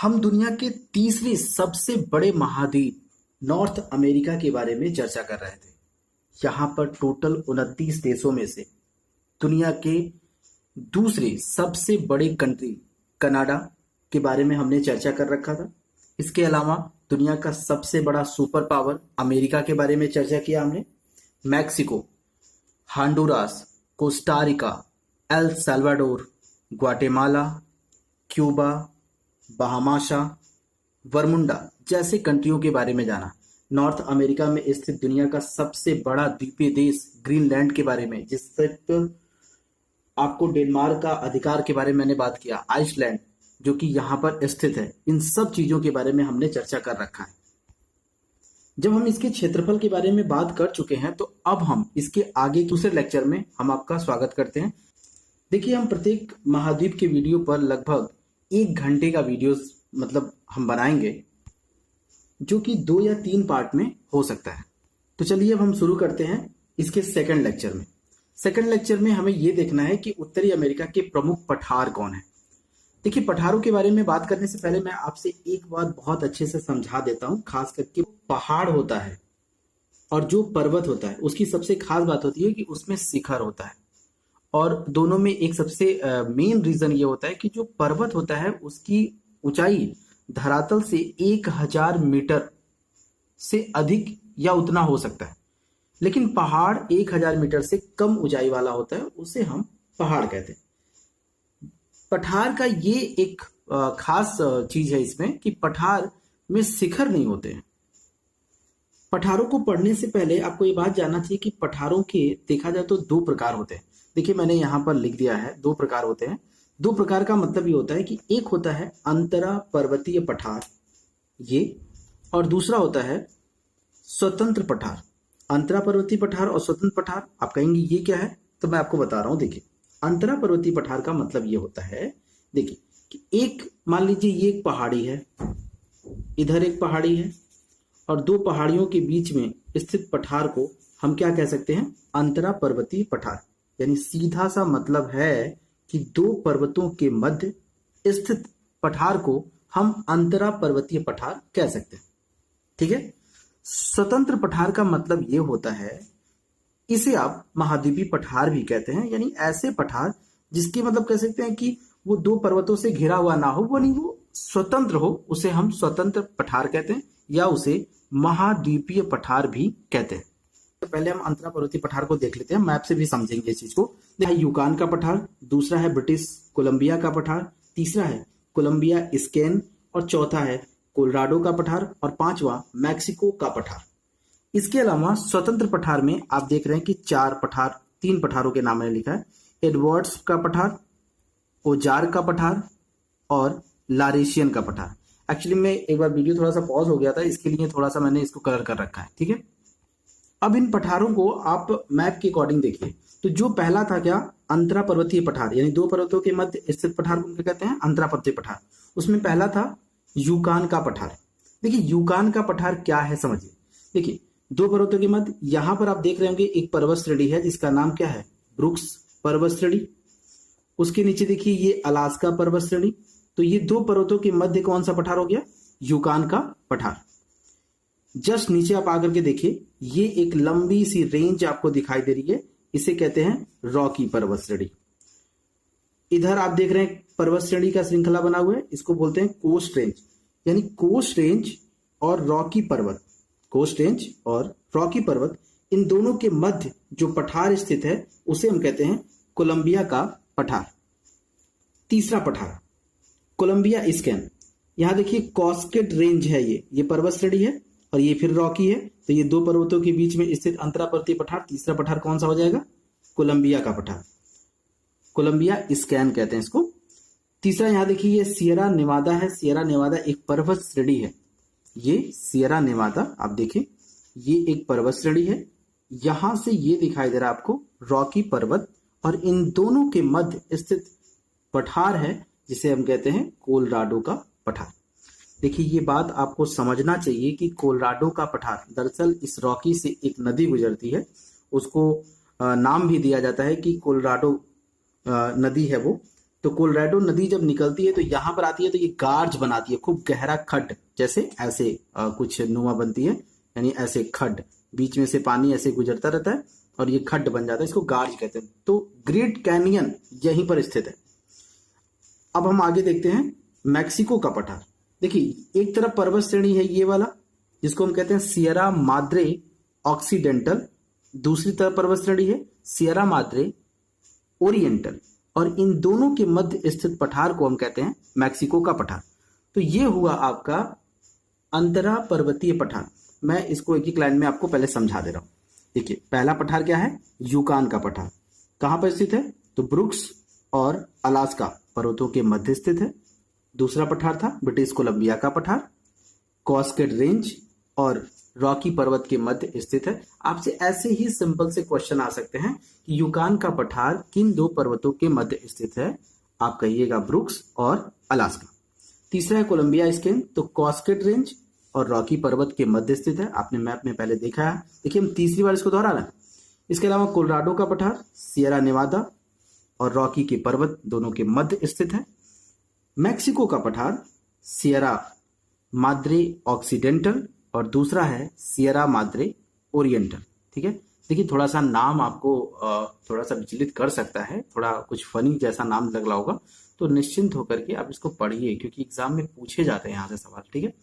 हम दुनिया के तीसरे सबसे बड़े महाद्वीप नॉर्थ अमेरिका के बारे में चर्चा कर रहे थे। यहाँ पर टोटल 29 देशों में से दुनिया के दूसरे सबसे बड़े कंट्री कनाडा के बारे में हमने चर्चा कर रखा था। इसके अलावा दुनिया का सबसे बड़ा सुपर पावर अमेरिका के बारे में चर्चा किया हमने। Mexico, Honduras, Costa Rica, El Salvador, Guatemala, Cuba, Bahamas, Bermuda जैसे कंट्रियों के बारे में जाना। नॉर्थ अमेरिका में स्थित दुनिया का सबसे बड़ा द्वीपीय देश ग्रीनलैंड के बारे में, जिससे आपको डेनमार्क का अधिकार के बारे में मैंने बात किया। आइसलैंड जो कि यहाँ पर स्थित है। इन सब चीजों के बारे में हमने चर्चा कर रखा है। जब हम इसके क्षेत्रफल के बारे में बात कर चुके हैं तो अब हम इसके आगे दूसरे लेक्चर में हम आपका स्वागत करते हैं। देखिए, हम प्रत्येक महाद्वीप के वीडियो पर लगभग 1 घंटे का वीडियो हम बनाएंगे, जो कि 2 या 3 पार्ट में हो सकता है। तो चलिए अब हम शुरू करते हैं इसके सेकंड लेक्चर में। सेकंड लेक्चर में हमें यह देखना है कि उत्तरी अमेरिका के प्रमुख पठार कौन है। देखिए, पठारों के बारे में बात करने से पहले मैं आपसे एक बात बहुत अच्छे से समझा देता हूं। खास करके पहाड़ होता है और जो पर्वत होता है उसकी सबसे खास बात होती है कि उसमें शिखर होता है। और दोनों में एक सबसे मेन रीजन ये होता है कि जो पर्वत होता है उसकी ऊंचाई धरातल से 1000 मीटर से अधिक या उतना हो सकता है, लेकिन पहाड़ 1000 मीटर से कम ऊंचाई वाला होता है, उसे हम पहाड़ कहते हैं। पठार का ये एक खास चीज है इसमें कि पठार में शिखर नहीं होते हैं। पठारों को पढ़ने से पहले आपको ये बात जानना चाहिए कि पठारों के देखा जाए तो 2 प्रकार होते हैं। देखिए, मैंने यहां पर लिख दिया है 2 प्रकार होते हैं। 2 प्रकार का मतलब ये होता है कि एक होता है अंतरा पर्वतीय पठार ये, और दूसरा होता है स्वतंत्र पठार। अंतरा पर्वतीय पठार और स्वतंत्र पठार, आप कहेंगे ये क्या है, तो मैं आपको बता रहा हूं। देखिए, अंतरा पर्वतीय पठार का मतलब ये होता है, देखिए कि एक मान लीजिए ये एक पहाड़ी है, इधर एक पहाड़ी है, और 2 पहाड़ियों के बीच में स्थित पठार को हम क्या कह सकते हैं, अंतरा पर्वतीय पठार। यानी सीधा सा मतलब है कि 2 पर्वतों के मध्य स्थित पठार को हम अंतरा पर्वतीय पठार कह सकते हैं। ठीक है। स्वतंत्र पठार का मतलब यह होता है, इसे आप महाद्वीपीय पठार भी कहते हैं। यानी ऐसे पठार जिसके कह सकते हैं कि वो 2 पर्वतों से घिरा हुआ ना हो, वो स्वतंत्र हो, उसे हम स्वतंत्र पठार कहते हैं, या उसे महाद्वीपीय पठार भी कहते हैं। तो पहले हम अंतरा पर्वतीय पठार को देख लेते हैं, मैप से भी समझेंगे इस चीज को। यूकान का पठार, दूसरा है ब्रिटिश कोलंबिया का पठार, तीसरा है कोलंबिया स्केन, और चौथा है कोलोराडो का पठार, और 5वां मैक्सिको का पठार। इसके अलावा स्वतंत्र पठार में आप देख रहे हैं कि 3 पठारों के नाम मैंने लिखा है। एडवर्ड्स का पठार, ओजार का पठार और लारेशियन का पठार। एक्चुअली में एक बार वीडियो थोड़ा सा पॉज हो गया था, इसके लिए थोड़ा सा मैंने इसको कलर कर रखा है। ठीक है। अब इन पठारों को आप मैप के अकॉर्डिंग देखिए। तो जो पहला था क्या, अंतरा पर्वतीय पठार, यानी 2 पर्वतों के मध्य स्थित पठार को क्या कहते हैं, अंतरा पर्वतीय पठार। उसमें पहला था यूकान का पठार। देखिए, यूकान का पठार क्या है समझिए। देखिए, 2 पर्वतों के मध्य यहां पर आप देख रहे होंगे एक पर्वत श्रेणी है जिसका नाम क्या है, ब्रुक्स पर्वत श्रेणी। उसके नीचे देखिए ये अलास्का पर्वत श्रेणी। तो ये 2 पर्वतों के मध्य कौन सा पठार हो गया, यूकान का पठार। जस्ट नीचे आप आकर के देखिए, ये एक लंबी सी रेंज आपको दिखाई दे रही है, इसे कहते हैं रॉकी पर्वत श्रेणी। इधर आप देख रहे हैं पर्वत श्रेणी का श्रृंखला बना हुआ है, इसको बोलते हैं कोस्ट रेंज। यानी कोस्ट रेंज और रॉकी पर्वत, कोस्ट रेंज और रॉकी पर्वत, इन दोनों के मध्य जो पठार स्थित है उसे हम कहते हैं कोलंबिया का पठार। तीसरा पठार कोलंबिया स्केन। यहां देखिए कॉस्केट रेंज है, ये पर्वत श्रेणी है और ये फिर रॉकी है। तो ये 2 पर्वतों के बीच में स्थित अंतरा पर्वतीय पठार, तीसरा पठार कौन सा हो जाएगा, कोलंबिया का पठार। कोलंबिया स्कैन कहते हैं इसको। तीसरा यहां देखिए ये सियरा नेवादा है। सियरा नेवादा एक पर्वत श्रेणी है। ये सियरा नेवादा आप देखें, ये एक पर्वत श्रेणी है। यहां से ये दिखाई दे रहा है आपको रॉकी पर्वत, और इन दोनों के मध्य स्थित पठार है जिसे हम कहते हैं कोलोराडो का पठार। देखिए, ये बात आपको समझना चाहिए कि कोलोराडो का पठार, दरअसल इस रॉकी से एक नदी गुजरती है, उसको नाम भी दिया जाता है कि कोलोराडो नदी है वो। तो कोलोराडो नदी जब निकलती है तो यहाँ पर आती है तो ये गार्ज बनाती है, खूब गहरा खड्ड, जैसे ऐसे कुछ नुमा बनती है, यानी ऐसे खड्ड, बीच में से पानी ऐसे गुजरता रहता है और ये खड्ड बन जाता है, इसको गार्ज कहते हैं। तो ग्रेट कैनियन यहीं पर स्थित है। अब हम आगे देखते हैं मैक्सिको का पठार। देखिए एक तरफ पर्वत श्रेणी है ये वाला, जिसको हम कहते हैं सियरा माद्रे ऑक्सीडेंटल, दूसरी तरफ पर्वत श्रेणी है सियरा माद्रे ओरिएंटल, और इन दोनों के मध्य स्थित पठार को हम कहते हैं मैक्सिको का पठार। तो ये हुआ आपका अंतरा पर्वतीय पठार। मैं इसको एक एक लाइन में आपको पहले समझा दे रहा हूं। देखिए पहला पठार क्या है, यूकान का पठार। कहां पर स्थित है, तो ब्रुक्स और अलास्का पर्वतों के मध्य स्थित है। दूसरा पठार था ब्रिटिश कोलंबिया का पठार, कॉस्केड रेंज और रॉकी पर्वत के मध्य स्थित है। आपसे ऐसे ही सिंपल से क्वेश्चन आ सकते हैं कि यूकान का पठार किन दो पर्वतों के मध्य स्थित है, आप कहिएगा ब्रुक्स और अलास्का। तीसरा है कोलंबिया स्केन, तो कॉस्केड रेंज और रॉकी पर्वत के मध्य स्थित है, आपने मैप में पहले देखा है। देखिए हम तीसरी बार इसको दोहरा रहे हैं। इसके अलावा कोलोराडो का पठार सियरा नेवादा और रॉकी के पर्वत दोनों के मध्य स्थित है। मैक्सिको का पठार सियरा माद्रे ऑक्सीडेंटल और दूसरा है सियरा माद्रे ओरिएंटल। ठीक है, देखिए थोड़ा सा नाम आपको थोड़ा सा विचलित कर सकता है, थोड़ा कुछ फनी जैसा नाम लग रहा होगा, तो निश्चिंत होकर के आप इसको पढ़िए, क्योंकि एग्जाम में पूछे जाते हैं यहाँ से सवाल। ठीक है,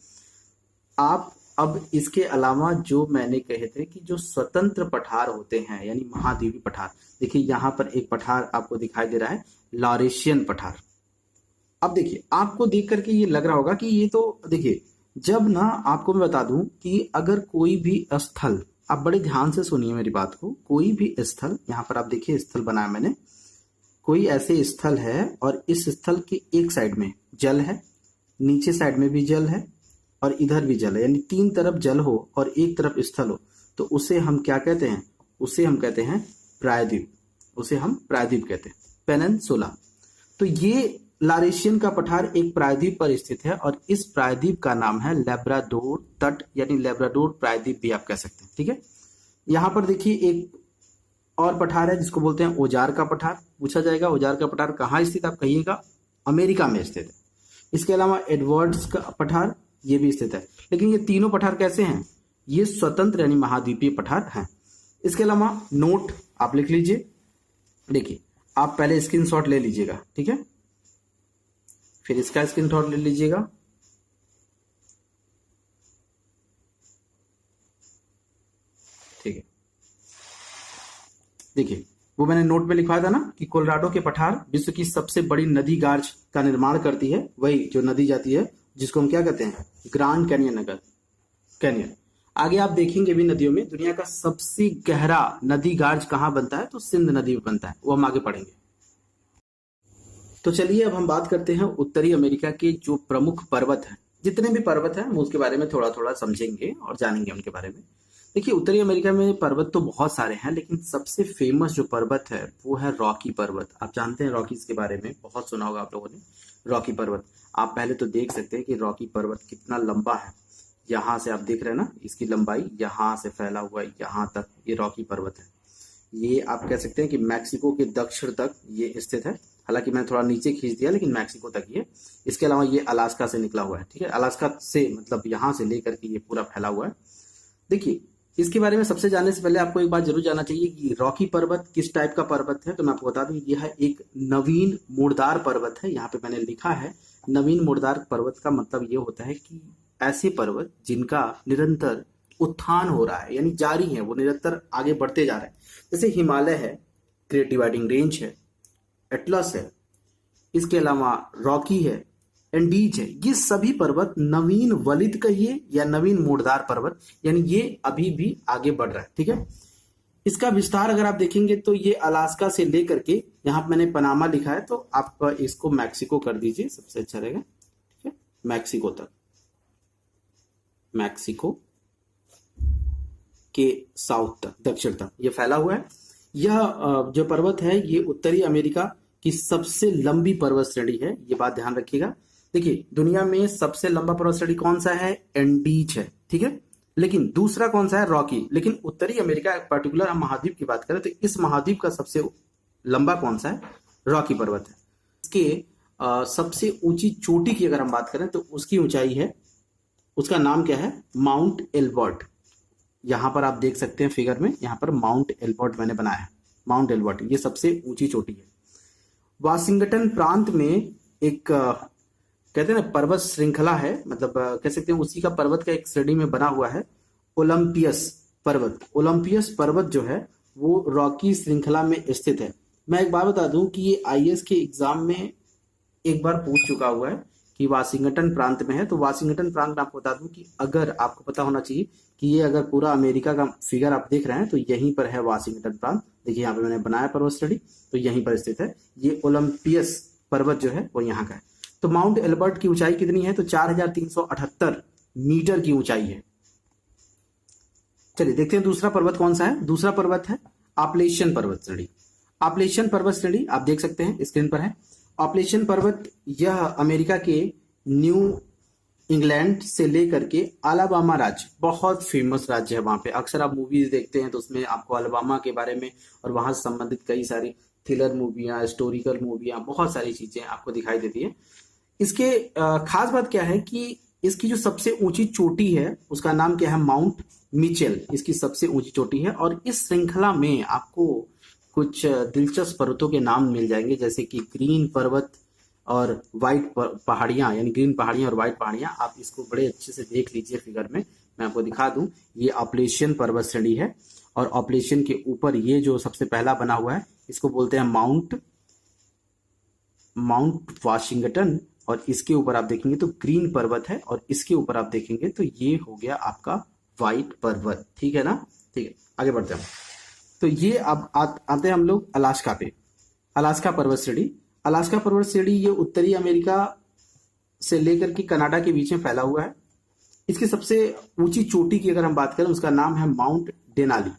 आप अब इसके अलावा जो मैंने कहे थे कि जो स्वतंत्र पठार होते हैं यानी महाद्वीपीय पठार, देखिए यहाँ पर एक पठार आपको दिखाई दे रहा है लॉरेशियन पठार। अब देखिए आपको देख करके ये लग रहा होगा कि ये तो देखिए, जब ना आपको मैं बता दूं कि अगर कोई भी स्थल, आप बड़े ध्यान से सुनिए मेरी बात को, कोई भी स्थल, यहाँ पर आप देखिए स्थल बनाया मैंने, कोई ऐसे स्थल है और इस स्थल के एक साइड में जल है, नीचे साइड में भी जल है और इधर भी जल है, यानी तीन तरफ जल हो और एक तरफ स्थल हो, तो उसे हम क्या कहते हैं, उसे हम कहते हैं प्रायद्वीप, उसे हम प्रायद्वीप कहते हैं, पेनिनसुला। तो ये लॉरेशियन का पठार एक प्रायद्वीप पर स्थित है और इस प्रायद्वीप का नाम है लेब्राडोर तट, यानी लेब्राडोर प्रायद्वीप भी आप कह सकते हैं। ठीक है, यहाँ पर देखिए एक और पठार है जिसको बोलते हैं ओजार का पठार। पूछा जाएगा ओजार का पठार कहाँ स्थित, आप कहिएगा अमेरिका में स्थित है। इसके अलावा एडवर्ड्स का पठार ये भी स्थित है। लेकिन ये तीनों पठार कैसे हैं, ये स्वतंत्र यानी महाद्वीपीय पठार हैं। इसके अलावा नोट आप लिख लीजिए, देखिए आप पहले स्क्रीनशॉट ले लीजिएगा, ठीक है, फिर इसका स्क्रीनशॉट ले लीजिएगा। ठीक है, देखिए वो मैंने नोट में लिखवाया था ना कि कोलोराडो के पठार विश्व की सबसे बड़ी नदी गार्ज का निर्माण करती है, वही जो नदी जाती है जिसको हम क्या कहते हैं, ग्रांड कैनियन कैनियन। आगे आप देखेंगे भी नदियों में दुनिया का सबसे गहरा नदी गार्ज कहां बनता है, तो सिंध नदी में बनता है, वो हम आगे पढ़ेंगे। तो चलिए अब हम बात करते हैं उत्तरी अमेरिका के जो प्रमुख पर्वत हैं। जितने भी पर्वत हैं हम उसके बारे में थोड़ा थोड़ा समझेंगे और जानेंगे उनके बारे में। देखिए उत्तरी अमेरिका में पर्वत तो बहुत सारे हैं, लेकिन सबसे फेमस जो पर्वत है वो है रॉकी पर्वत। आप जानते हैं रॉकीज के बारे में, बहुत सुना होगा आप लोगों ने रॉकी पर्वत। आप पहले तो देख सकते हैं कि रॉकी पर्वत कितना लंबा है। यहाँ से आप देख रहे हैं ना, इसकी लंबाई यहाँ से फैला हुआ है यहाँ तक, ये रॉकी पर्वत है। ये आप कह सकते हैं कि मैक्सिको के दक्षिण तक ये स्थित है। हालांकि मैंने थोड़ा नीचे खींच दिया, लेकिन मैक्सिको तक ये। इसके अलावा ये अलास्का से निकला हुआ है, ठीक है, अलास्का से मतलब यहाँ से लेकर के ये पूरा फैला हुआ है। देखिए इसके बारे में सबसे जानने से पहले आपको एक बात जरूर जानना चाहिए कि रॉकी पर्वत किस टाइप का पर्वत है। तो मैं आपको बता दूं यह है एक नवीन मुड़दार पर्वत है। यहाँ पे मैंने लिखा है नवीन मुड़दार पर्वत का मतलब ये होता है कि ऐसे पर्वत जिनका निरंतर उत्थान हो रहा है, यानी जारी है, वो निरंतर आगे बढ़ते जा रहे हैं। जैसे हिमालय है, ग्रेट डिवाइडिंग रेंज है, एटलस है, इसके अलावा रॉकी है, एंडीज है, ये सभी पर्वत नवीन वलित कहिए या नवीन मुड़दार पर्वत, यानी ये अभी भी आगे बढ़ रहा है। ठीक है, इसका विस्तार अगर आप देखेंगे तो ये अलास्का से लेकर के यहाँ पे मैंने पनामा लिखा है, तो आप इसको मैक्सिको कर दीजिए, सबसे अच्छा रहेगा। ठीक है, मैक्सिको तक, मैक्सिको के साउथ तक, दक्षिण तक ये फैला हुआ है। यह जो पर्वत है ये उत्तरी अमेरिका की सबसे लंबी पर्वत श्रेणी है, ये बात ध्यान रखिएगा। देखिए दुनिया में सबसे लंबा पर्वत श्रेणी कौन सा है, एंडीज है, ठीक है, लेकिन दूसरा कौन सा है, रॉकी। लेकिन उत्तरी अमेरिका पर्टिकुलर हम महाद्वीप की बात करें तो इस महाद्वीप का सबसे लंबा कौन सा है, रॉकी पर्वत है। के सबसे ऊंची चोटी की अगर हम बात करें तो उसकी ऊंचाई है, उसका नाम क्या है, माउंट एल्बर्ट। यहां पर आप देख सकते हैं फिगर में, यहां पर माउंट एल्बर्ट मैंने बनाया है। माउंट एल्बर्ट ये सबसे ऊंची चोटी है। वाशिंगटन प्रांत में एक कहते हैं ना पर्वत श्रृंखला है, मतलब कह सकते हैं उसी का पर्वत का एक श्रेणी में बना हुआ है ओलंपियस पर्वत। ओलंपियस पर्वत जो है वो रॉकी श्रृंखला में स्थित है। मैं एक बात बता दूं कि ये आईएएस के एग्जाम में एक बार पूछ चुका हुआ है कि वाशिंगटन प्रांत में है। तो वाशिंगटन प्रांत में आपको बता दूं कि अगर आपको पता होना चाहिए कि ये अगर पूरा अमेरिका का फिगर आप देख रहे हैं तो यहीं पर है वाशिंगटन प्रांत। देखिए यहाँ पे मैंने बनाया पर्वत स्टडी, तो यहीं पर स्थित है। ये ओलंपियस पर्वत जो है वो यहाँ का है। तो माउंट एल्बर्ट की ऊंचाई कितनी है, तो 4378 मीटर की ऊंचाई है। चलिए देखते हैं दूसरा पर्वत कौन सा है। दूसरा पर्वत है आपलेशियन पर्वत श्रेणी। आपलेशियन पर्वत श्रेणी आप देख सकते हैं स्क्रीन पर है। आपलेशियन पर्वत यह अमेरिका के न्यू इंग्लैंड से लेकर के अलाबामा राज्य, बहुत फेमस राज्य है वहां पे। अक्सर आप मूवीज देखते हैं तो उसमें आपको अलाबामा के बारे में और वहां से संबंधित कई सारी थ्रिलर मूवियां, हिस्टोरिकल मूवियां, बहुत सारी चीजें आपको दिखाई देती है। इसके खास बात क्या है कि इसकी जो सबसे ऊंची चोटी है उसका नाम क्या है, माउंट मिचेल इसकी सबसे ऊंची चोटी है। और इस श्रृंखला में आपको कुछ दिलचस्प पर्वतों के नाम मिल जाएंगे, जैसे कि ग्रीन पर्वत और व्हाइट पहाड़ियां, यानी ग्रीन पहाड़ियां और व्हाइट पहाड़ियां। आप इसको बड़े अच्छे से देख लीजिए फिगर में, मैं आपको दिखा दूं। ये आपलेशियन पर्वत श्रेणी है और आपलेशियन के ऊपर ये जो सबसे पहला बना हुआ है इसको बोलते हैं माउंट वाशिंगटन। और इसके ऊपर आप देखेंगे तो ग्रीन पर्वत है और इसके ऊपर आप देखेंगे तो ये हो गया आपका व्हाइट पर्वत। ठीक है ना, ठीक है, आगे बढ़ते हैं। तो ये अब आते हैं हम लोग अलास्का पे। अलास्का पर्वत श्रेणी। अलास्का पर्वत श्रेणी ये उत्तरी अमेरिका से लेकर के कनाडा के बीच में फैला हुआ है। इसकी सबसे ऊंची चोटी की अगर हम बात करें उसका नाम है माउंट डेनाली।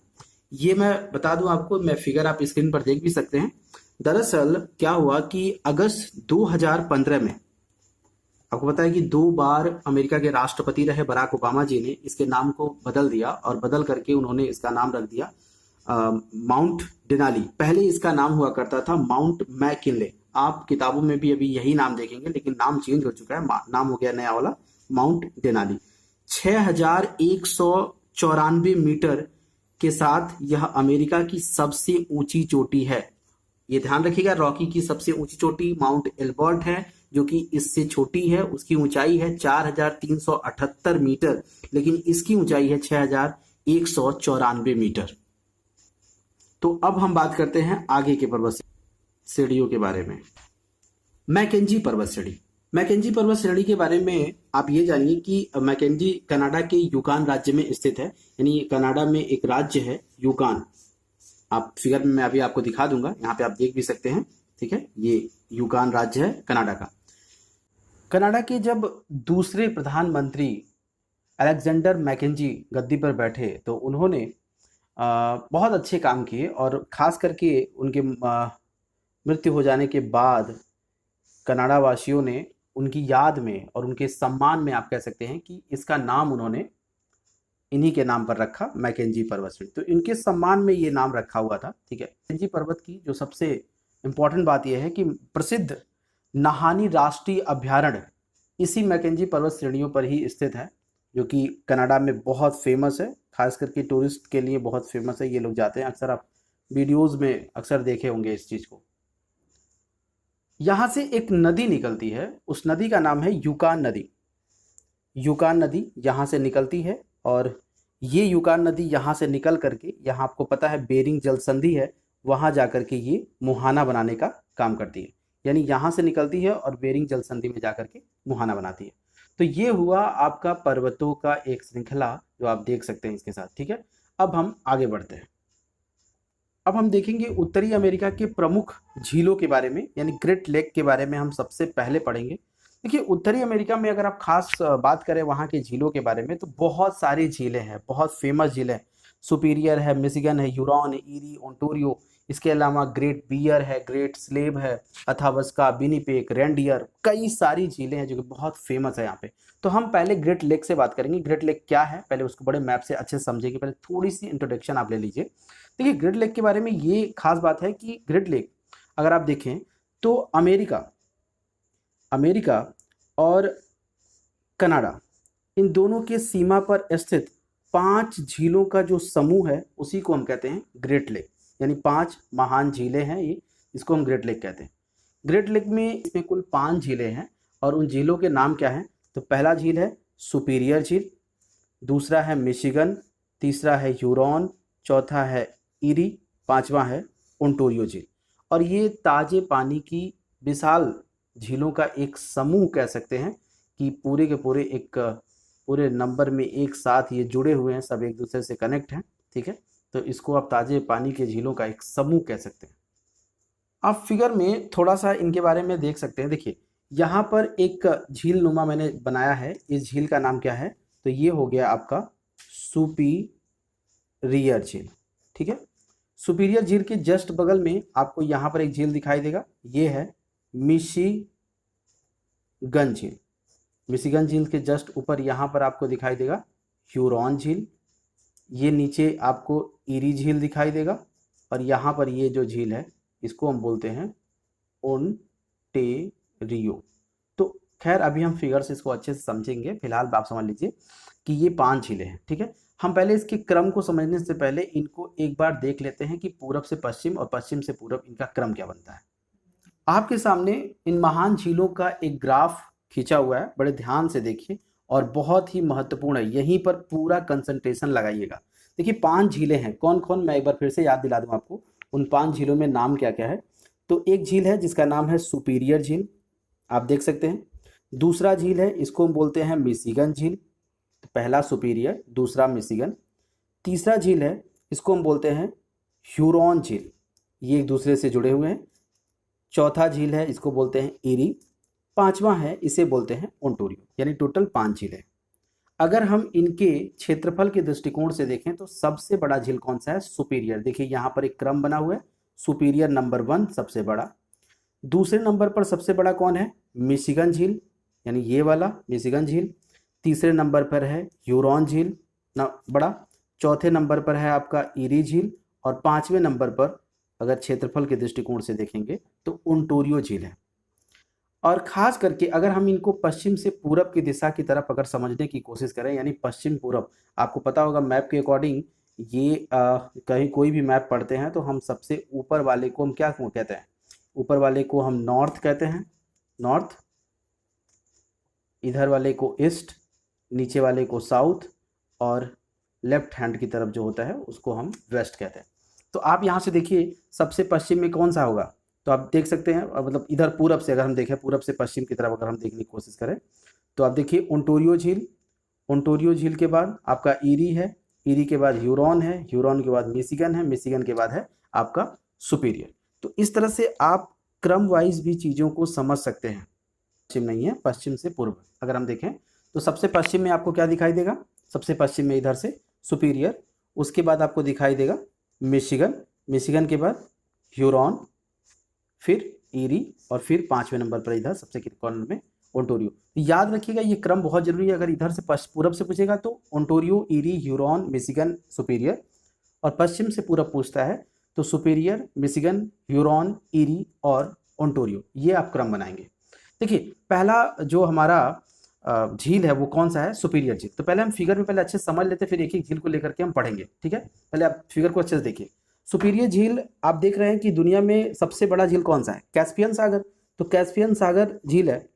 ये मैं बता दूं आपको, मैं फिगर आप स्क्रीन पर देख भी सकते हैं। दरअसल क्या हुआ कि अगस्त 2015 में, आपको पता है कि 2 बार अमेरिका के राष्ट्रपति रहे बराक ओबामा जी ने इसके नाम को बदल दिया और बदल करके उन्होंने इसका नाम रख दिया माउंट डेनाली। पहले इसका नाम हुआ करता था माउंट मैकिनले। आप किताबों में भी अभी यही नाम देखेंगे, लेकिन नाम चेंज हो चुका है, नाम हो गया नया वाला माउंट डेनाली। 6194 मीटर के साथ यह अमेरिका की सबसे ऊंची चोटी है। ये ध्यान रखिएगा, रॉकी की सबसे ऊंची चोटी माउंट एल्बर्ट है जो कि इससे छोटी है। उसकी ऊंचाई है 4378 मीटर, लेकिन इसकी ऊंचाई है 6194 मीटर। तो अब हम बात करते हैं आगे के पर्वत श्रेणियों के बारे में। मैकेंजी पर्वत श्रेणी। मैकेंजी पर्वत श्रेणी के बारे में आप ये जानिए कि मैकेंजी कनाडा के यूकान राज्य में स्थित है। यानी कनाडा में एक राज्य है यूकान। आप फिगर में मैं अभी आपको दिखा दूंगा, यहाँ पे आप देख भी सकते हैं। ठीक है, ये यूकान राज्य है कनाडा का। कनाडा के जब दूसरे प्रधानमंत्री अलेक्जेंडर मैकेंजी गद्दी पर बैठे तो उन्होंने बहुत अच्छे काम किए और खास करके उनके मृत्यु हो जाने के बाद कनाडा वासियों ने उनकी याद में और उनके सम्मान में आप कह सकते हैं कि इसका नाम उन्होंने इन्हीं के नाम पर रखा, मैकेंजी पर्वत श्रेणी। तो इनके सम्मान में ये नाम रखा हुआ था। ठीक है, मैकेंजी पर्वत की जो सबसे इंपॉर्टेंट बात यह है कि प्रसिद्ध नहानी राष्ट्रीय अभ्यारण्य इसी मैकेंजी पर्वत श्रेणियों पर ही स्थित है, जो कि कनाडा में बहुत फेमस है, खास करके टूरिस्ट के लिए बहुत फेमस है। ये लोग जाते हैं, अक्सर आप वीडियोस में अक्सर देखे होंगे इस चीज को। यहां से एक नदी निकलती है, उस नदी का नाम है यूकान नदी। यूकान नदी यहां से निकलती है और ये यूकान नदी यहां से निकल करके, यहाँ आपको पता है बेरिंग जल संधि है, वहां जाकर के ये मुहाना बनाने का काम करती है। यानी यहां से निकलती है और बेरिंग जल संधि में जाकर के मुहाना बनाती है। तो ये हुआ आपका पर्वतों का एक श्रृंखला जो आप देख सकते हैं इसके साथ। ठीक है, अब हम आगे बढ़ते हैं। अब हम देखेंगे उत्तरी अमेरिका के प्रमुख झीलों के बारे में, यानी ग्रेट लेक के बारे में हम सबसे पहले पढ़ेंगे। देखिए, उत्तरी अमेरिका में अगर आप खास बात करें वहाँ के झीलों के बारे में तो बहुत सारी झीलें हैं, बहुत फेमस झीलें। सुपीरियर है, मिशिगन है, ह्यूरॉन है, ईरी, ओंटारियो। इसके अलावा ग्रेट बियर है, ग्रेट स्लेव है, अथावस्का, विनिपेग, रेंडियर, कई सारी झीलें हैं जो कि बहुत फेमस है यहाँ पे। तो हम पहले ग्रेट लेक से बात करेंगे। ग्रेट लेक क्या है पहले उसको बड़े मैप से अच्छे से समझेंगे। पहले थोड़ी सी इंट्रोडक्शन आप ले लीजिए। देखिए, ग्रेट लेक के बारे में ये खास बात है कि ग्रेट लेक अगर आप देखें तो अमेरिका अमेरिका और कनाडा, इन दोनों के सीमा पर स्थित 5 झीलों का जो समूह है उसी को हम कहते हैं ग्रेट लेक। यानी 5 महान झीलें हैं ये, इसको हम ग्रेट लेक कहते हैं। ग्रेट लेक में इसमें कुल 5 झीलें हैं और उन झीलों के नाम क्या हैं? तो पहला झील है सुपीरियर झील, दूसरा है मिशिगन, तीसरा है ह्यूरॉन, चौथा है ईरी, पांचवा है ओंटारियो झील। और ये ताजे पानी की विशाल झीलों का एक समूह कह सकते हैं कि पूरे के पूरे एक पूरे नंबर में एक साथ ये जुड़े हुए हैं, सब एक दूसरे से कनेक्ट हैं। ठीक है, तो इसको आप ताजे पानी के झीलों का एक समूह कह सकते हैं। आप फिगर में थोड़ा सा इनके बारे में देख सकते हैं। देखिए यहाँ पर एक झील नुमा मैंने बनाया है, इस झील का नाम क्या है? तो ये हो गया आपका सुपीरियर झील। ठीक है, सुपीरियर झील के जस्ट बगल में आपको यहाँ पर एक झील दिखाई देगा, ये है मिशिगन झील। मिशिगन झील के जस्ट ऊपर यहाँ पर आपको दिखाई देगा ह्यूरॉन झील, ये नीचे आपको ईरी झील दिखाई देगा और यहाँ पर ये जो झील है इसको हम बोलते हैं ओंटारियो। तो खैर अभी हम फिगर से इसको अच्छे से समझेंगे, फिलहाल आप समझ लीजिए कि ये 5 झीलें हैं। ठीक है, हम पहले इसके क्रम को समझने से पहले इनको एक बार देख लेते हैं कि पूरब से पश्चिम और पश्चिम से पूरब इनका क्रम क्या बनता है। आपके सामने इन महान झीलों का एक ग्राफ खींचा हुआ है, बड़े ध्यान से देखिए और बहुत ही महत्वपूर्ण है, यहीं पर पूरा कंसंट्रेशन लगाइएगा। देखिए 5 झीलें हैं, कौन कौन, मैं एक बार फिर से याद दिला दूं आपको उन 5 झीलों में नाम क्या क्या है। तो एक झील है जिसका नाम है सुपीरियर झील, आप देख सकते हैं। दूसरा झील है, इसको हम बोलते हैं मिशिगन झील, तो पहला सुपीरियर, दूसरा मिशिगन। तीसरा झील है, इसको हम बोलते हैं ह्यूरॉन झील, ये एक दूसरे से जुड़े हुए हैं। चौथा झील है, इसको बोलते हैं ईरी। पांचवा है, इसे बोलते हैं ओंटारियो। यानी टोटल 5 झीलें। अगर हम इनके क्षेत्रफल के दृष्टिकोण से देखें तो सबसे बड़ा झील कौन सा है? सुपीरियर। देखिए यहाँ पर एक क्रम बना हुआ है, सुपीरियर नंबर 1 सबसे बड़ा। दूसरे नंबर पर सबसे बड़ा कौन है? मिशिगन झील, यानी ये वाला मिशिगन झील। तीसरे नंबर पर है ह्यूरॉन झील बड़ा। चौथे नंबर पर है आपका ईरी झील और 5वें नंबर पर अगर क्षेत्रफल के दृष्टिकोण से देखेंगे तो ओंटारियो झील है। और ख़ास करके अगर हम इनको पश्चिम से पूरब की दिशा की तरफ अगर समझने की कोशिश करें, यानी पश्चिम पूरब, आपको पता होगा मैप के अकॉर्डिंग ये कहीं कोई भी मैप पढ़ते हैं तो हम सबसे ऊपर वाले को हम क्या कहते हैं? ऊपर वाले को हम नॉर्थ कहते हैं, नॉर्थ। इधर वाले को ईस्ट, नीचे वाले को साउथ और लेफ्ट हैंड की तरफ जो होता है उसको हम वेस्ट कहते हैं। तो आप यहाँ से देखिए सबसे पश्चिम में कौन सा होगा? तो आप देख सकते हैं, मतलब इधर पूरब से अगर हम देखें, पूरब से पश्चिम की तरफ अगर हम देखने की कोशिश करें तो आप देखिए ओंटारियो झील। ओंटारियो झील के बाद आपका ईरी है, ईरी के बाद ह्यूरॉन है, ह्यूरॉन के बाद मिशिगन है, मिशिगन के बाद है आपका सुपीरियर। तो इस तरह से आप क्रम वाइज भी चीज़ों को समझ सकते हैं। पश्चिम नहीं है, पश्चिम से पूर्व अगर हम देखें तो सबसे पश्चिम में आपको क्या दिखाई देगा? सबसे पश्चिम में इधर से सुपीरियर, उसके बाद आपको दिखाई देगा मिशिगन, मिशिगन के बाद ह्यूरॉन, फिर ईरी और फिर 5वें नंबर पर इधर सबसे कॉर्नर में ओंटारियो। याद रखिएगा ये क्रम बहुत जरूरी है। अगर इधर से पूरब से पूछेगा तो Ontario, eerie, Huron, Michigan, superior. और पश्चिम से पूरब पूछता है तो सुपीरियर, मिशिगन, ह्यूरॉन, ईरी और ओंटारियो, ये आप क्रम बनाएंगे। देखिए पहला जो हमारा झील है वो कौन सा है? सुपीरियर झील। तो पहले हम फिगर में पहले अच्छे से समझ लेते हैं, फिर एक एक झील को लेकर के हम पढ़ेंगे। ठीक है, पहले आप फिगर को अच्छे से देखिए। सुपीरियर झील, आप देख रहे हैं कि दुनिया में सबसे बड़ा झील कौन सा है? कैस्पियन सागर। तो कैस्पियन सागर झील है।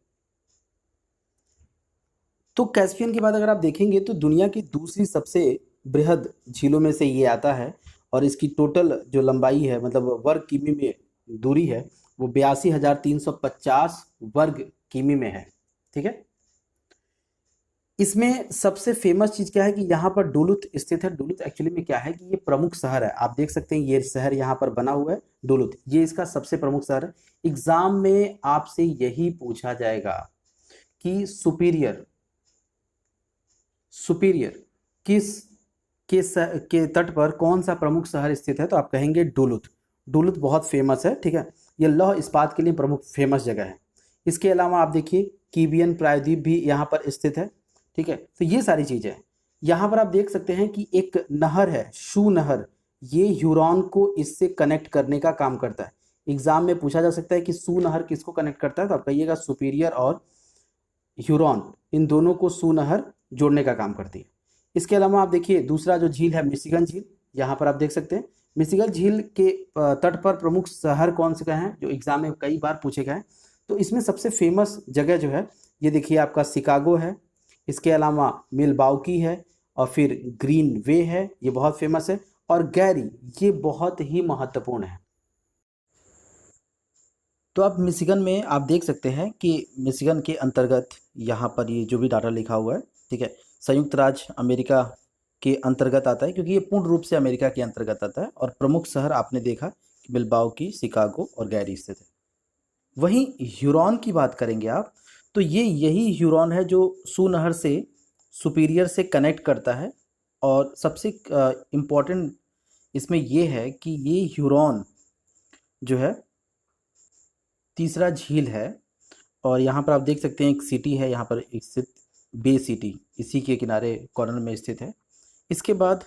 तो कैस्पियन के बाद अगर आप देखेंगे तो दुनिया की दूसरी सबसे बृहद झीलों में से ये आता है और इसकी टोटल जो लंबाई है, मतलब वर्ग किमी में दूरी है, वो 82,350 वर्ग किमी में है। ठीक है, इसमें सबसे फेमस चीज़ क्या है कि यहाँ पर डुलुथ स्थित है। डुलुथ एक्चुअली में क्या है कि ये प्रमुख शहर है, आप देख सकते हैं ये शहर यहाँ पर बना हुआ है डुलुथ, ये इसका सबसे प्रमुख शहर है। एग्जाम में आपसे यही पूछा जाएगा कि सुपीरियर किस के तट पर कौन सा प्रमुख शहर स्थित है? तो आप कहेंगे डुलुथ। डुलुथ बहुत फेमस है। ठीक है, ये लौह इस्पात के लिए प्रमुख फेमस जगह है। इसके अलावा आप देखिए कैरिबियन प्रायद्वीप भी यहाँ पर स्थित है। ठीक है, तो ये सारी चीज़ें हैं। यहाँ पर आप देख सकते हैं कि एक नहर है, शू नहर, ये ह्यूरॉन को इससे कनेक्ट करने का काम करता है। एग्जाम में पूछा जा सकता है कि सू नहर किसको कनेक्ट करता है, तो आप कहिएगा सुपीरियर और ह्यूरॉन, इन दोनों को सू नहर जोड़ने का काम करती है। इसके अलावा आप देखिए दूसरा जो झील है मिशिगन झील, यहाँ पर आप देख सकते हैं मिशिगन झील के तट पर प्रमुख शहर कौन से हैं, जो एग्जाम में कई बार पूछे गए हैं। तो इसमें सबसे फेमस जगह जो है ये देखिए आपका शिकागो है, इसके अलावा मिलवाउकी है, और फिर ग्रीन वे है, ये बहुत फेमस है, और गैरी, ये बहुत ही महत्वपूर्ण है। तो आप मिशिगन में आप देख सकते हैं कि मिशिगन के अंतर्गत यहाँ पर ये जो भी डाटा लिखा हुआ है, ठीक है, संयुक्त राज्य अमेरिका के अंतर्गत आता है, क्योंकि ये पूर्ण रूप से अमेरिका के अंतर्गत आता है। और प्रमुख शहर आपने देखा कि मिलवाउकी, शिकागो और गैरी स्थित है। वहीं ह्यूरॉन की बात करेंगे आप, तो ये यही ह्यूरॉन है जो सू नहर से सुपीरियर से कनेक्ट करता है। और सबसे इम्पॉर्टेंट इसमें ये है कि ये ह्यूरॉन जो है तीसरा झील है, और यहाँ पर आप देख सकते हैं एक सिटी है यहाँ पर स्थित, बे सिटी, इसी के किनारे कॉर्नर में स्थित है। इसके बाद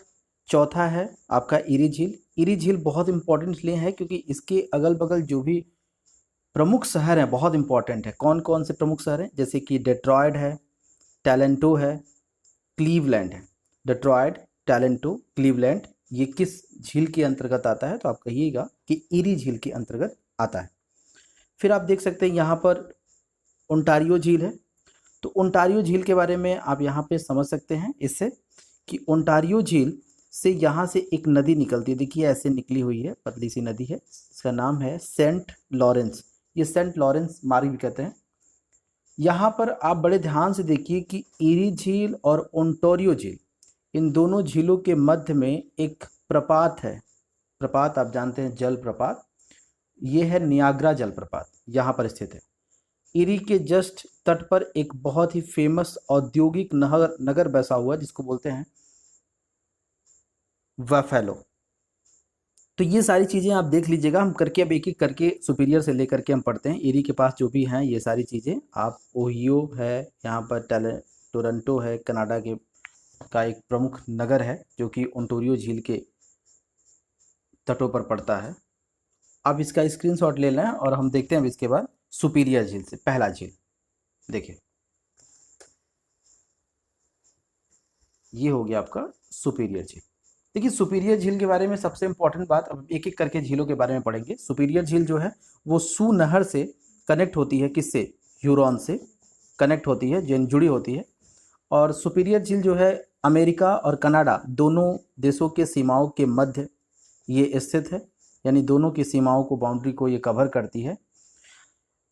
चौथा है आपका इरी झील। इरी झील बहुत इंपॉर्टेंट इसलिए है क्योंकि इसके अगल बगल जो भी प्रमुख शहर हैं बहुत इंपॉर्टेंट है। कौन कौन से प्रमुख शहर हैं, जैसे कि डेट्रॉयड है, टैलेंटो है, क्लीवलैंड है। डेट्रॉयड, टैलेंटो, क्लीवलैंड, ये किस झील के अंतर्गत आता है, तो आप कहिएगा कि इरी झील के अंतर्गत आता है। फिर आप देख सकते हैं यहाँ पर ओंटारियो झील है। तो ओंटारियो झील के बारे में आप यहाँ पे समझ सकते हैं इससे कि ओंटारियो झील से यहाँ से एक नदी निकलती है, देखिए ऐसे निकली हुई है, पतली सी नदी है, इसका नाम है सेंट लॉरेंस, ये सेंट लॉरेंस मार्ग भी कहते हैं। यहाँ पर आप बड़े ध्यान से देखिए कि इरी झील और ओंटारियो झील, इन दोनों झीलों के मध्य में एक प्रपात है। प्रपात आप जानते हैं, जल प्रपात, ये है नियाग्रा जलप्रपात, यहाँ पर स्थित है। इरी के जस्ट तट पर एक बहुत ही फेमस औद्योगिक नगर बसा हुआ है जिसको बोलते हैं वफेलो। तो ये सारी चीज़ें आप देख लीजिएगा, हम करके अब एक एक करके सुपीरियर से लेकर के हम पढ़ते हैं। इरी के पास जो भी हैं ये सारी चीज़ें, आप ओहियो है, यहाँ पर टोरंटो है, कनाडा के का एक प्रमुख नगर है जो कि ओंटारियो झील के तटों पर पड़ता है। अब इसका स्क्रीनशॉट ले लें और हम देखते हैं अब इसके बाद सुपीरियर झील से। पहला झील देखिए, ये हो गया आपका सुपीरियर झील। देखिए सुपीरियर झील के बारे में सबसे इंपॉर्टेंट बात, अब एक एक करके झीलों के बारे में पढ़ेंगे। सुपीरियर झील जो है वो सू नहर से कनेक्ट होती है, किससे, ह्यूरॉन से कनेक्ट होती है, जो जुड़ी होती है। और सुपीरियर झील जो है अमेरिका और कनाडा दोनों देशों के सीमाओं के मध्य ये स्थित है, यानी दोनों की सीमाओं को, बाउंड्री को ये कवर करती है।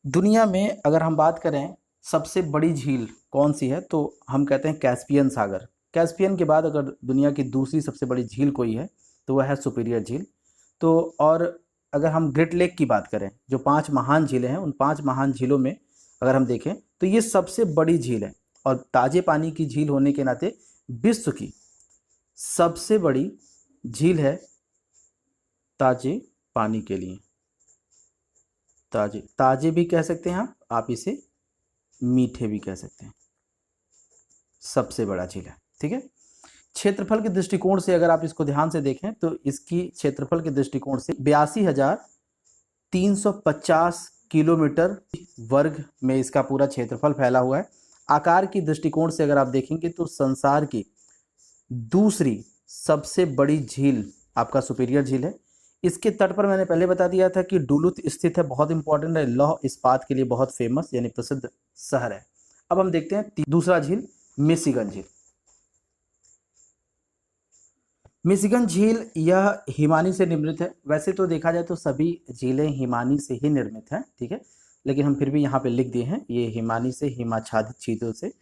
दुनिया में अगर हम बात करें सबसे बड़ी झील कौन सी है, तो हम कहते हैं कैस्पियन सागर। कैस्पियन के बाद अगर दुनिया की दूसरी सबसे बड़ी झील कोई है तो वह है सुपीरियर झील। तो और अगर हम ग्रेट लेक की बात करें, जो 5 महान झीलें हैं, उन 5 महान झीलों में अगर हम देखें तो ये सबसे बड़ी झील है, और ताजे पानी की झील होने के नाते विश्व की सबसे बड़ी झील है ताजे पानी के लिए। ताजे, ताजे भी कह सकते हैं आप इसे मीठे भी कह सकते हैं, सबसे बड़ा झील है, ठीक है। क्षेत्रफल के दृष्टिकोण से अगर आप इसको ध्यान से देखें तो इसकी क्षेत्रफल के दृष्टिकोण से 82,350 किलोमीटर वर्ग में इसका पूरा क्षेत्रफल फैला हुआ है। आकार की दृष्टिकोण से अगर आप देखेंगे तो संसार की दूसरी सबसे बड़ी झील आपका सुपीरियर झील है। इसके तट पर मैंने पहले बता दिया था कि डुलुथ स्थित है, बहुत इंपॉर्टेंट है, लौह इस्पात के लिए बहुत फेमस यानी प्रसिद्ध शहर है। अब हम देखते हैं दूसरा झील, मिशिगन झील। मिशिगन झील यह हिमानी से निर्मित है। वैसे तो देखा जाए तो सभी झीलें हिमानी से ही निर्मित हैं, ठीक है, लेकिन हम फिर भी यहाँ पे लिख दिए हैं ये हिमानी से, हिमाच्छादित झीलों से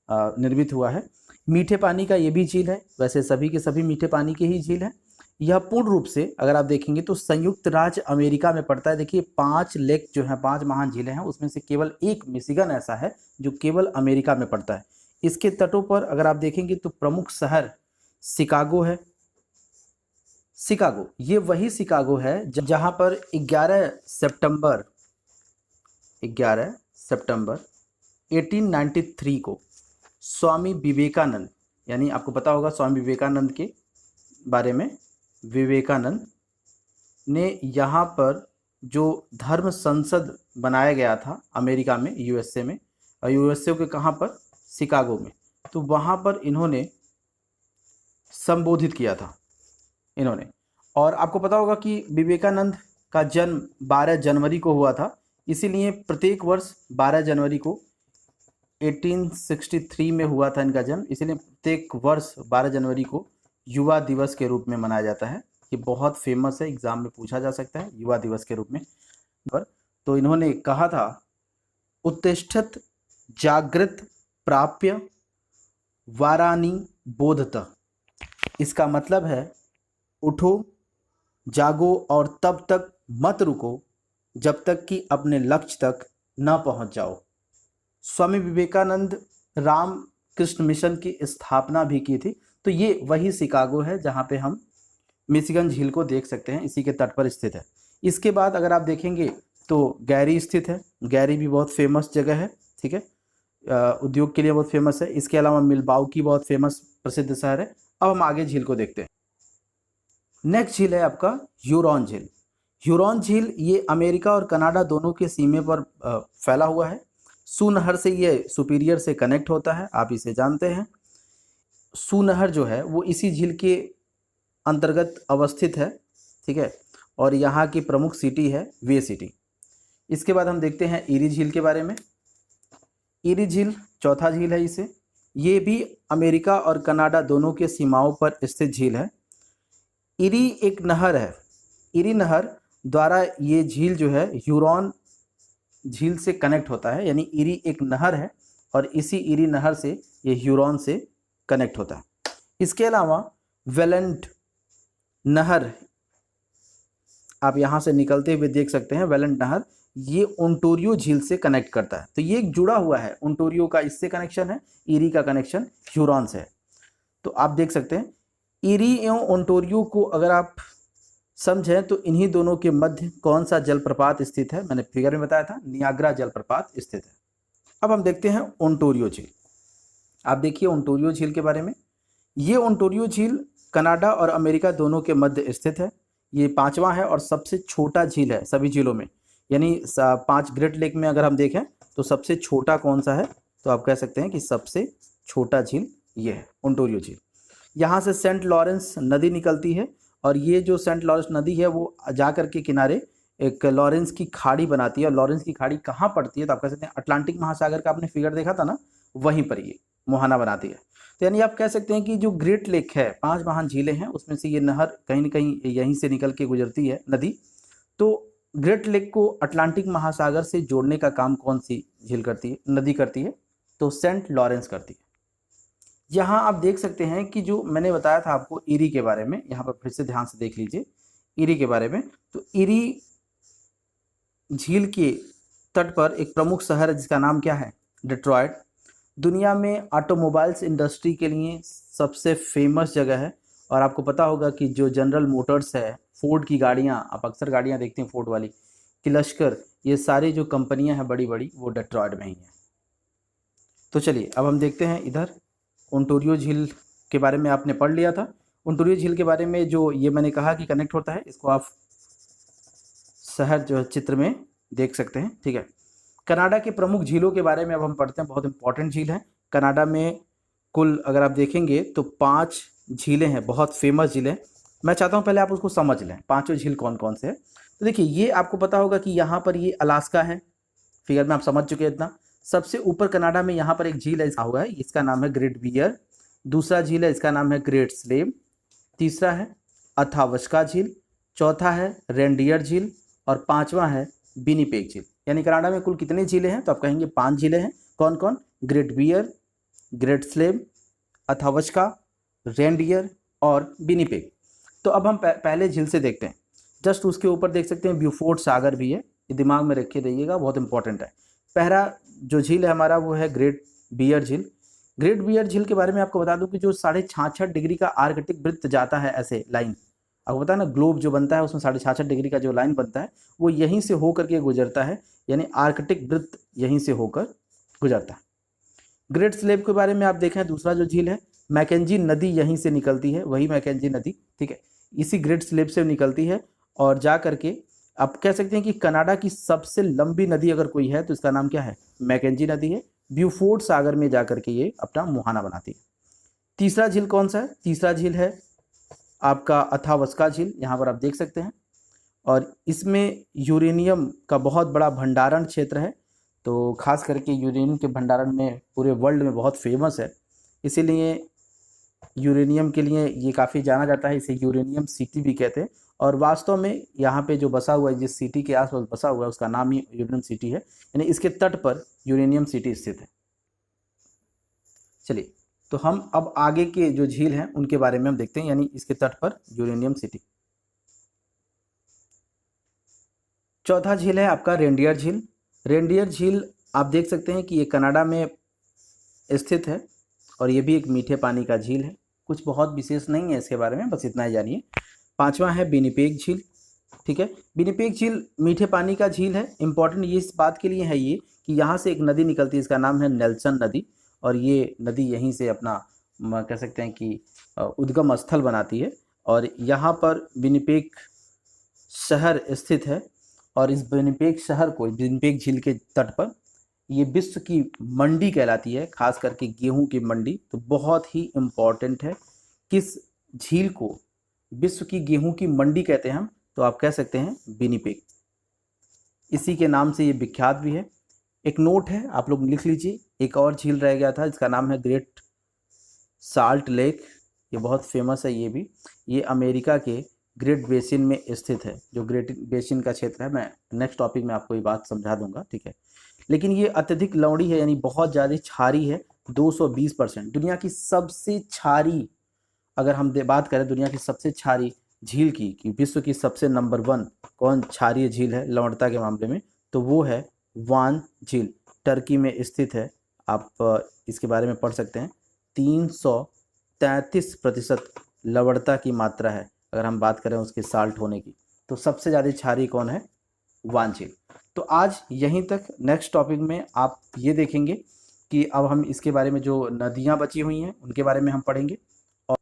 निर्मित हुआ है। मीठे पानी का ये भी झील है, वैसे सभी के सभी मीठे पानी के ही झील है। यह पूर्ण रूप से अगर आप देखेंगे तो संयुक्त राज्य अमेरिका में पड़ता है। देखिए 5 लेक जो है, 5 महान झीलें हैं, उसमें से केवल एक मिशिगन ऐसा है जो केवल अमेरिका में पड़ता है। इसके तटों पर अगर आप देखेंगे तो प्रमुख शहर शिकागो है। शिकागो, ये वही शिकागो है जहां पर 11 सितंबर 1893 को स्वामी विवेकानंद, यानी आपको पता होगा स्वामी विवेकानंद के बारे में, विवेकानंद ने यहाँ पर जो धर्म संसद बनाया गया था अमेरिका में, यूएसए में, और यूएसए के कहाँ पर, शिकागो में, तो वहाँ पर इन्होंने संबोधित किया था इन्होंने। और आपको पता होगा कि विवेकानंद का जन्म 12 जनवरी को हुआ था, इसीलिए प्रत्येक वर्ष 12 जनवरी को 1863 में हुआ था इनका जन्म, इसीलिए प्रत्येक वर्ष 12 जनवरी को युवा दिवस के रूप में मनाया जाता है। ये बहुत फेमस है, एग्जाम में पूछा जा सकता है युवा दिवस के रूप में। तो इन्होंने कहा था, उत्तिष्ठत जागृत प्राप्य वारानी बोधतः। इसका मतलब है उठो, जागो और तब तक मत रुको जब तक कि अपने लक्ष्य तक न पहुंच जाओ। स्वामी विवेकानंद राम कृष्ण मिशन की स्थापना भी की थी। तो ये वही शिकागो है जहाँ पे हम मिशिगन झील को देख सकते हैं, इसी के तट पर स्थित है। इसके बाद अगर आप देखेंगे तो गैरी स्थित है, गैरी भी बहुत फेमस जगह है, ठीक है, उद्योग के लिए बहुत फेमस है। इसके अलावा मिल्वाउकी बहुत फेमस प्रसिद्ध शहर है। अब हम आगे झील को देखते हैं। नेक्स्ट झील है आपका ह्यूरॉन झील। ह्यूरॉन झील ये अमेरिका और कनाडा दोनों के सीमे पर फैला हुआ है। सू नहर से ये सुपीरियर से कनेक्ट होता है, आप इसे जानते हैं। सू नहर जो है वो इसी झील के अंतर्गत अवस्थित है, ठीक है, और यहाँ की प्रमुख सिटी है वे सिटी। इसके बाद हम देखते हैं ईरी झील के बारे में। ईरी झील चौथा झील है इसे, ये भी अमेरिका और कनाडा दोनों के सीमाओं पर स्थित झील है। ईरी एक नहर है, ईरी नहर द्वारा ये झील जो है ह्यूरॉन झील से कनेक्ट होता है, यानी ईरी एक नहर है और इसी ईरी नहर से ये ह्यूरॉन से कनेक्ट होता है। इसके अलावा वेलेंट नहर आप यहाँ से निकलते हुए देख सकते हैं, वेलेंट नहर ये ओंटारियो झील से कनेक्ट करता है। तो ये एक जुड़ा हुआ है, ओंटारियो का इससे कनेक्शन है, ईरी का कनेक्शन ह्यूरॉन से है। तो आप देख सकते हैं ईरी एवं ओंटारियो को अगर आप समझें तो इन्हीं दोनों के मध्य कौन सा जलप्रपात स्थित है, मैंने फिगर में बताया था, नियाग्रा जलप्रपात स्थित है। अब हम देखते हैं ओंटारियो झील। आप देखिए ओंटारियो झील के बारे में। ये ओंटारियो झील कनाडा और अमेरिका दोनों के मध्य स्थित है। ये पांचवा है और सबसे छोटा झील है सभी झीलों में, यानी 5 ग्रेट लेक में अगर हम देखें तो सबसे छोटा कौन सा है, तो आप कह सकते हैं कि सबसे छोटा झील ये है ओंटारियो झील। यहाँ से सेंट लॉरेंस नदी निकलती है और ये जो सेंट लॉरेंस नदी है वो जाकर के किनारे एक लॉरेंस की खाड़ी बनाती है। और लॉरेंस की खाड़ी कहाँ पड़ती है, तो आप कह सकते हैं अटलांटिक महासागर का आपने फिगर देखा था ना, वहीं पर ये मुहाना बनाती है। तो यानी आप कह सकते हैं कि जो ग्रेट लेक है, 5 महान झीलें हैं, उसमें से ये नहर कहीं ना कहीं यहीं से निकल के गुजरती है नदी। तो ग्रेट लेक को अटलांटिक महासागर से जोड़ने का काम कौन सी झील करती है, नदी करती है, तो सेंट लॉरेंस करती है। यहाँ आप देख सकते हैं कि जो मैंने बताया था आपको ईरी के बारे में, यहाँ पर फिर से ध्यान से देख लीजिए ईरी के बारे में। तो ईरी झील के तट पर एक प्रमुख शहर है जिसका नाम क्या है, डेट्रॉयट। दुनिया में ऑटोमोबाइल्स इंडस्ट्री के लिए सबसे फेमस जगह है। और आपको पता होगा कि जो जनरल मोटर्स है, फोर्ड की गाड़ियाँ, आप अक्सर गाड़ियाँ देखते हैं फोर्ड वाली, किलस्कर, ये सारी जो कंपनियाँ हैं बड़ी बड़ी, वो डेट्रॉयट में ही हैं। तो चलिए अब हम देखते हैं इधर ओंटारियो झील के बारे में आपने पढ़ लिया था। ओंटारियो झील के बारे में जो ये मैंने कहा कि कनेक्ट होता है, इसको आप शहर जो है चित्र में देख सकते हैं, ठीक है। कनाडा के प्रमुख झीलों के बारे में अब हम पढ़ते हैं, बहुत इंपॉर्टेंट झील है। कनाडा में कुल अगर आप देखेंगे तो 5 झीलें हैं, बहुत फेमस झीलें। मैं चाहता हूँ पहले आप उसको समझ लें, 5 झील कौन कौन से हैं। तो देखिए ये आपको पता होगा कि यहाँ पर ये अलास्का है, फिगर में आप समझ चुके हैं इतना। सबसे ऊपर कनाडा में यहाँ पर एक झील है, हुआ है, इसका नाम है ग्रेट बियर। दूसरा झील है, इसका नाम है ग्रेट स्लेव। तीसरा है अथावस्का झील। चौथा है रेनडियर झील और 5वां है विनिपेग झील। यानी कनाडा में कुल कितनी झीलें हैं, तो आप कहेंगे 5 झीलें हैं। कौन कौन, Great Bear, Great Slave, Athabasca, Reindeer और विनिपेग। तो अब हम पहले झील से देखते हैं। जस्ट उसके ऊपर देख सकते हैं ब्यूफोर्ट सागर भी है, ये दिमाग में रखे रहिएगा, बहुत इंपॉर्टेंट है। पहला जो झील है हमारा वो है ग्रेट बियर झील। ग्रेट बियर झील के बारे में आपको बता दूं कि जो 66.5 डिग्री का आर्कटिक वृत्त जाता है, ऐसे लाइन, आपको पता है ना, ग्लोब जो बनता है उसमें 66.5 डिग्री का जो लाइन बनता है वो यहीं से होकर के गुजरता है, यानी आर्कटिक वृत्त यहीं से होकर गुजरता है। ग्रेट स्लेव के बारे में आप देखें, दूसरा जो झील है, मैकेंजी नदी यहीं से निकलती है, वही मैकेंजी नदी, ठीक है, इसी ग्रेट स्लेव से निकलती है और जा करके आप कह सकते हैं कि कनाडा की सबसे लंबी नदी अगर कोई है तो इसका नाम क्या है, मैकेंजी नदी है। ब्यूफोर्ड सागर में जाकर के ये अपना मुहाना बनाती है। तीसरा झील कौन सा है, तीसरा झील है आपका अथावस्का झील, यहाँ पर आप देख सकते हैं। और इसमें यूरेनियम का बहुत बड़ा भंडारण क्षेत्र है, तो खास करके यूरेनियम के भंडारण में पूरे वर्ल्ड में बहुत फेमस है, इसीलिए यूरेनियम के लिए ये काफ़ी जाना जाता है, इसे यूरेनियम सिटी भी कहते हैं। और वास्तव में यहाँ पे जो बसा हुआ है, जिस सिटी के आसपास बसा हुआ है, उसका नाम ही यूरेनियम सिटी है, यानी इसके तट पर यूरेनियम सिटी स्थित है। चलिए, तो हम अब आगे के जो झील हैं उनके बारे में हम देखते हैं, यानी इसके तट पर यूरेनियम सिटी। चौथा झील है आपका रेनडियर झील। रेनडियर झील आप देख सकते हैं कि ये कनाडा में स्थित है और ये भी एक मीठे पानी का झील है। कुछ बहुत विशेष नहीं है इसके बारे में, बस इतना ही जानिए। पांचवा है विनिपेग झील। ठीक है, विनिपेग झील मीठे पानी का झील है। इंपॉर्टेंट ये इस बात के लिए है ये कि यहाँ से एक नदी निकलती है, इसका नाम है नेल्सन नदी, और ये नदी यहीं से अपना कह सकते हैं कि उद्गम स्थल बनाती है। और यहाँ पर विनिपेग शहर स्थित है, और इस विनिपेग शहर को विनिपेग झील के तट पर ये विश्व की मंडी कहलाती है, खास करके गेहूं की मंडी। तो बहुत ही इम्पॉर्टेंट है, किस झील को विश्व की गेहूं की मंडी कहते हैं हम, तो आप कह सकते हैं विनिपेग, इसी के नाम से ये विख्यात भी है। एक नोट है, आप लोग लिख लीजिए, एक और झील रह गया था, इसका नाम है ग्रेट साल्ट लेक। ये बहुत फेमस है, ये भी, ये अमेरिका के ग्रेट बेसिन में स्थित है। जो ग्रेट बेसिन का क्षेत्र है, मैं नेक्स्ट टॉपिक में आपको ये बात समझा दूंगा, ठीक है। लेकिन ये अत्यधिक लवणी है, यानी बहुत ज़्यादा क्षारी है, 220%। दुनिया की सबसे क्षारी, अगर हम बात करें दुनिया की सबसे क्षारी झील की, कि विश्व की सबसे नंबर 1 कौन क्षारीय झील है लवणता के मामले में, तो वो है वान झील, टर्की में स्थित है। आप इसके बारे में पढ़ सकते हैं। 333% लवणता की मात्रा है, अगर हम बात करें उसके साल्ट होने की। तो सबसे ज़्यादा क्षारीय कौन है, वान झील। तो आज यहीं तक। नेक्स्ट टॉपिक में आप ये देखेंगे कि अब हम इसके बारे में, जो नदियाँ बची हुई हैं उनके बारे में हम पढ़ेंगे, और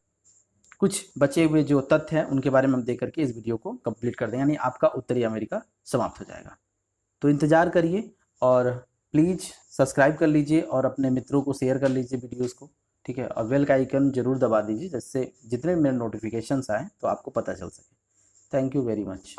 कुछ बचे हुए जो तथ्य हैं उनके बारे में हम देख करके इस वीडियो को कंप्लीट कर दें, यानी आपका उत्तरी अमेरिका समाप्त हो जाएगा। तो इंतज़ार करिए, और प्लीज़ सब्सक्राइब कर लीजिए और अपने मित्रों को शेयर कर लीजिए वीडियोज़ को, ठीक है। और बेल का आइकन जरूर दबा दीजिए, जिससे जितने मेरे नोटिफिकेशंस आएँ तो आपको पता चल सके। Thank you very much.